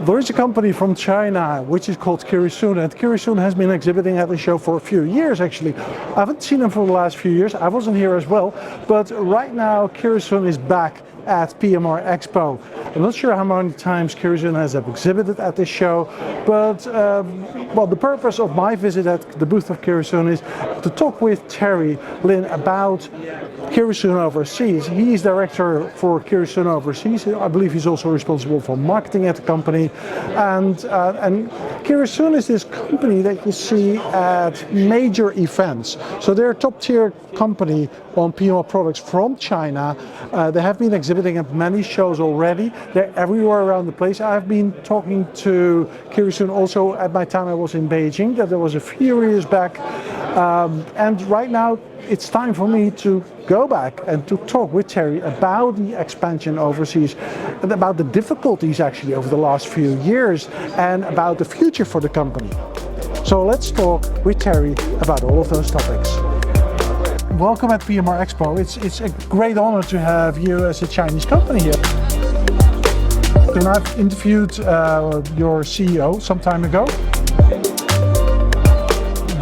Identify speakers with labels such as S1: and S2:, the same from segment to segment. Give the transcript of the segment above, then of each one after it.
S1: There is a company from China which is called Kirisun, and Kirisun has been exhibiting at the show for a few years actually. I haven't seen them for the last few years, I wasn't here as well, but right now Kirisun is back at PMRExpo. I'm not sure how many times Kirisun has exhibited at this show, but well, the purpose of my visit at the booth of Kirisun is to talk with Terry Lin about Kirisun Overseas. He is director for Kirisun Overseas. I believe he's also responsible for marketing at the company. And Kirisun is this company that you see at major events. So they're a top-tier company on PMR products from China. They have been exhibiting at many shows already. They're everywhere around the place. I've been talking to Kirisun also at my time I was in Beijing, that was a few years back. And right now it's time for me to go back and to talk with Terry about the expansion overseas and about the difficulties actually over the last few years and about the future for the company. So let's talk with Terry about all of those topics. Welcome at PMRExpo. It's a great honor to have you as a Chinese company here. And I've interviewed your CEO some time ago.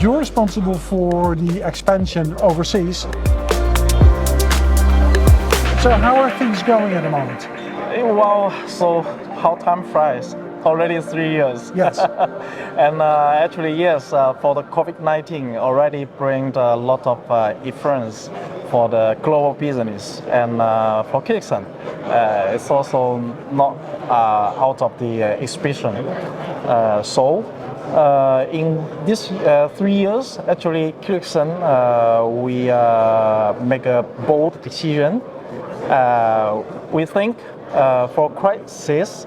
S1: You're responsible for the expansion overseas. So how are things going at the moment?
S2: Well, so how time flies. Already 3 years.
S1: Yes.
S2: And actually, yes, for the COVID-19 already bring a lot of influence for the global business. And for Kirisun, it's also not out of the exhibition. In these 3 years, actually, Kirisun, we make a bold decision. We think for crisis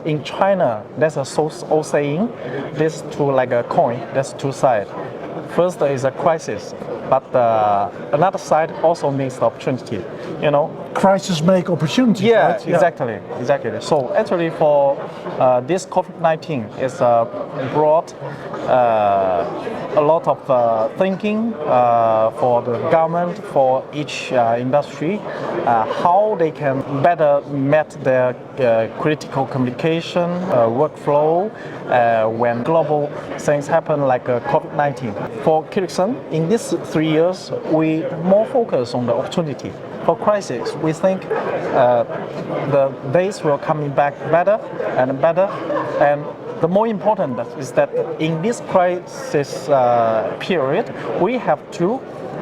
S2: in China, there's a old saying, there's two like a coin, there's two sides. First is a crisis, but another side also means the opportunity, you know.
S1: Crisis make opportunities,
S2: yeah,
S1: right?
S2: Exactly. So actually for this COVID-19 is brought a lot of thinking for the government, for each industry, how they can better meet their critical communication workflow when global things happen like COVID-19. For Kirisun, in these 3 years, we more focus on the opportunity. For crisis, we think the days will coming back better and better, and the more important is that in this crisis period, we have to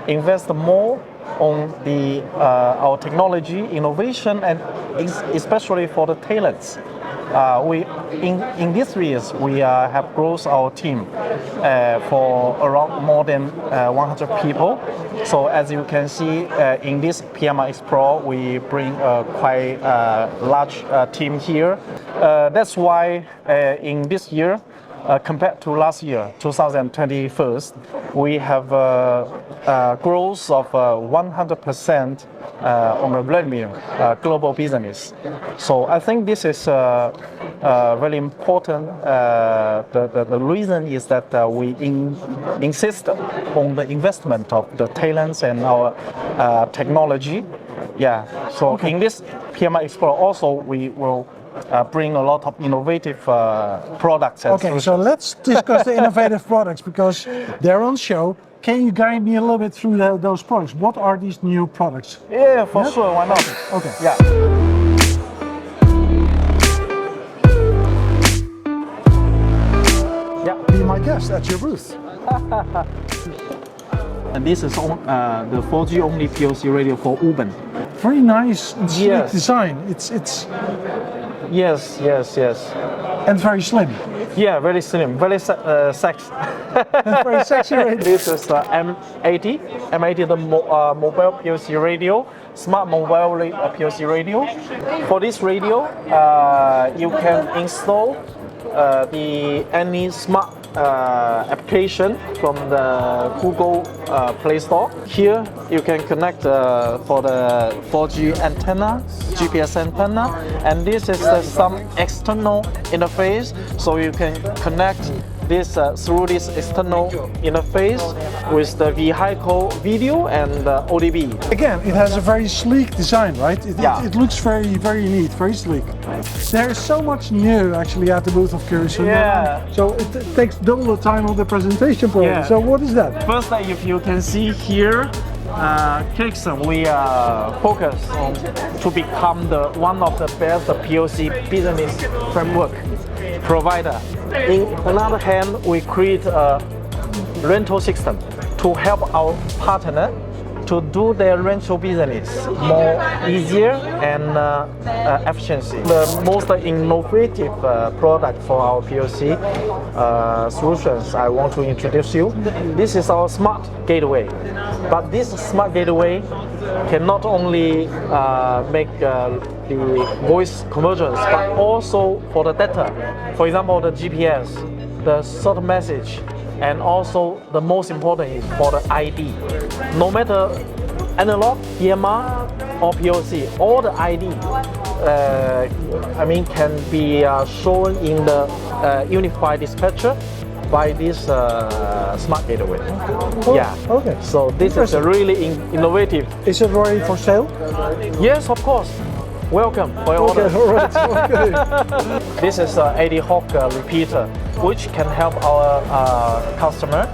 S2: invest more on the our technology, innovation, and especially for the talents. In these 3 years, we have grown our team for around more than 100 people. So as you can see, in this PMRExpo, we bring a quite large team here. That's why in this year, compared to last year, 2021, we have growth of 100% on the revenue global business. So I think this is very important. The reason is that we insist on the investment of the talents and our technology. Yeah. So okay. In this PMRExpo also we will bring a lot of innovative products.
S1: Okay, so let's discuss the innovative products because they're on show. Can you guide me a little bit through those products? What are these new products?
S2: Yeah, for sure. Why not?
S1: Okay.
S2: Yeah.
S1: Yeah. Be my guest at your booth.
S2: And this is the 4G only PLC radio for Uben.
S1: Very nice and sleek design. It's
S2: Yes.
S1: and very slim.
S2: Yeah, very slim, very sexy.
S1: Very sexy radio.
S2: This is M80. M80 the mobile PLC radio, smart mobile PLC radio. For this radio, you can install any smart application from the Google Play Store. Here you can connect for the 4G antenna, GPS antenna, and this is some external interface, so you can connect this through this external interface with the vehicle video and ODB.
S1: Again, it has a very sleek design, right?
S2: Yeah.
S1: It looks very, very neat, very sleek. There is so much new actually at the booth of Kirisun.
S2: Yeah.
S1: So it takes double the time of the presentation probably.
S2: Yeah.
S1: So what is that?
S2: First, if you can see here, Kirisun, we focus on to become one of the best POC business framework provider. In another hand, we create a rental system to help our partner to do their rental business more easier and efficiency. The most innovative product for our POC solutions I want to introduce you. This is our smart gateway. But this smart gateway can not only make the voice conversions, but also for the data. For example, the GPS, the short message, and also the most important is for the ID. No matter analog, DMR, or POC, all the ID can be shown in the unified dispatcher by this smart gateway. Yeah.
S1: Okay.
S2: So this is a really innovative.
S1: Is it ready for sale?
S2: Yes, of course. Welcome for your order.
S1: All right. Okay.
S2: This is an ad hoc repeater, which can help our customer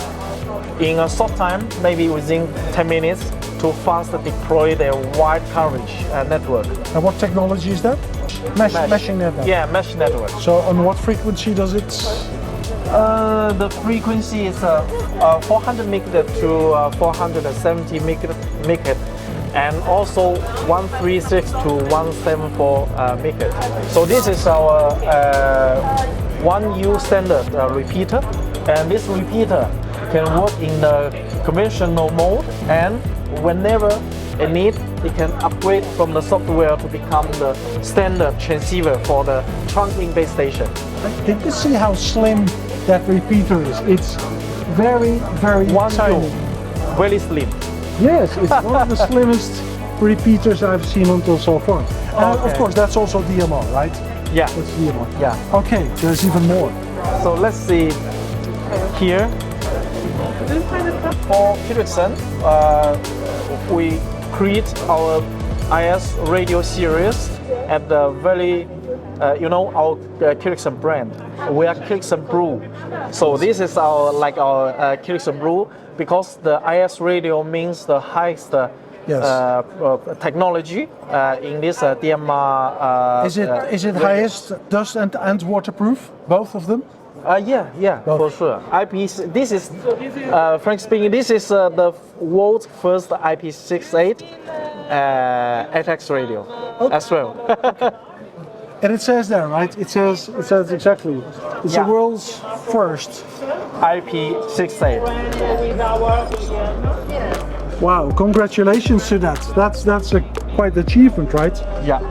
S2: in a short time, maybe within 10 minutes, to fast deploy their wide coverage network.
S1: And what technology is that? Meshing network.
S2: Yeah, mesh network.
S1: So on what frequency does it?
S2: The frequency is 400 megahertz to 470 megahertz, and also 136 to 174 megahertz. So this is our 1U standard repeater, and this repeater can work in the conventional mode, and whenever it needs, it can upgrade from the software to become the standard transceiver for the trunking base station.
S1: Did you see how slim that repeater is? It's very, very tiny.
S2: Very slim.
S1: Yes, it's one of the slimmest repeaters I've seen until so far. Of course, that's also DMR, right?
S2: Yeah.
S1: That's DMR.
S2: Yeah.
S1: Okay, there's even more.
S2: So let's see here. For Kirisun, we create our IS radio series at the very, our Kirisun brand. We are Kirisun Blue. So this is our Kirisun Blue, because the IS radio means the highest technology in this DMR.
S1: Is it highest dust and waterproof? Both of them?
S2: Yeah, for sure. This is, frankly speaking, this is the world's first IP68 ATEX radio as well.
S1: And it says there, right? It says exactly. It's the world's first
S2: IP68.
S1: Wow! Congratulations to that. That's a quite achievement, right?
S2: Yeah.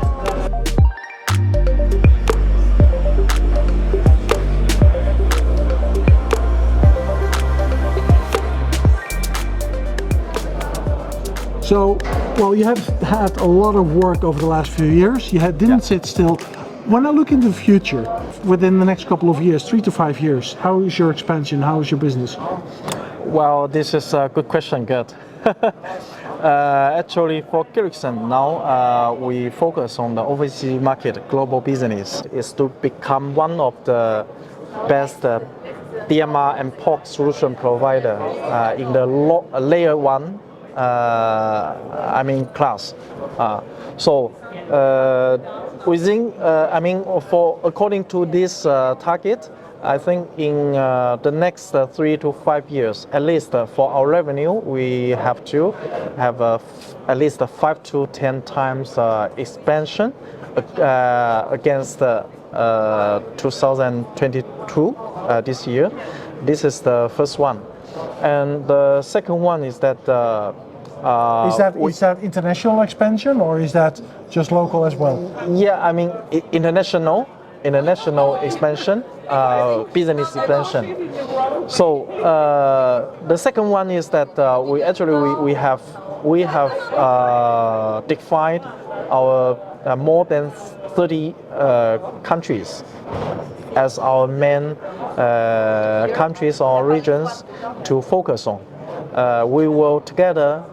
S1: So, well, you have had a lot of work over the last few years. You didn't sit still. When I look into the future, within the next couple of years, 3 to 5 years, how is your expansion? How is your business?
S2: Well, this is a good question, Gert. Actually, for Kirisun now, we focus on the overseas market, global business, is to become one of the best DMR and POC solution provider in the layer 1 class. According to this target, I think in the next 3 to 5 years, at least for our revenue, we have to have at least 5 to 10 times expansion against 2022 this year. This is the first one. And the second one is that
S1: is that international expansion, or is that just local as well?
S2: Yeah, international expansion, business expansion. So the second one is that we have defined our more than 30 countries as our main countries or regions to focus on. We will together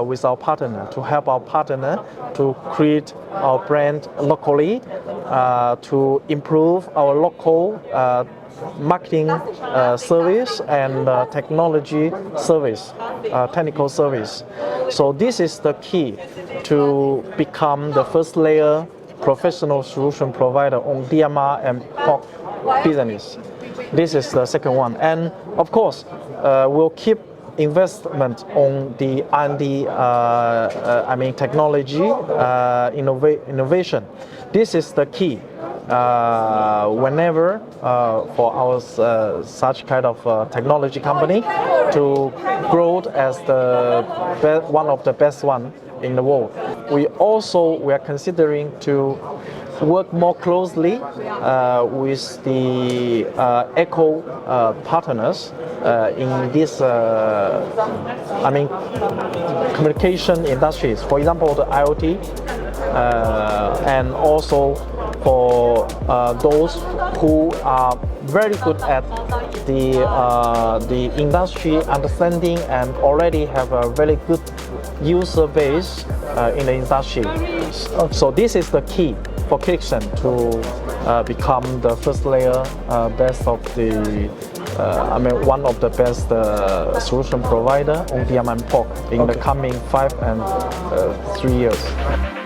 S2: with our partner to help our partner to create our brand locally, to improve our local marketing service and technology service, technical service. So this is the key to become the first layer professional solution provider on DMR and POC business. This is the second one. And of course, we'll keep investment on the R&D, technology, innovation. This is the key. Whenever for our such kind of technology company to grow as one of the best one in the world. We are considering to work more closely with the eco partners in this communication industries. For example, the IoT, and also for those who are very good at the industry understanding and already have a very good user base in the industry. So this is the key for Kirisun to become the first layer best of the one of the best solution provider on DMR and POC in the coming 5 and 3 years.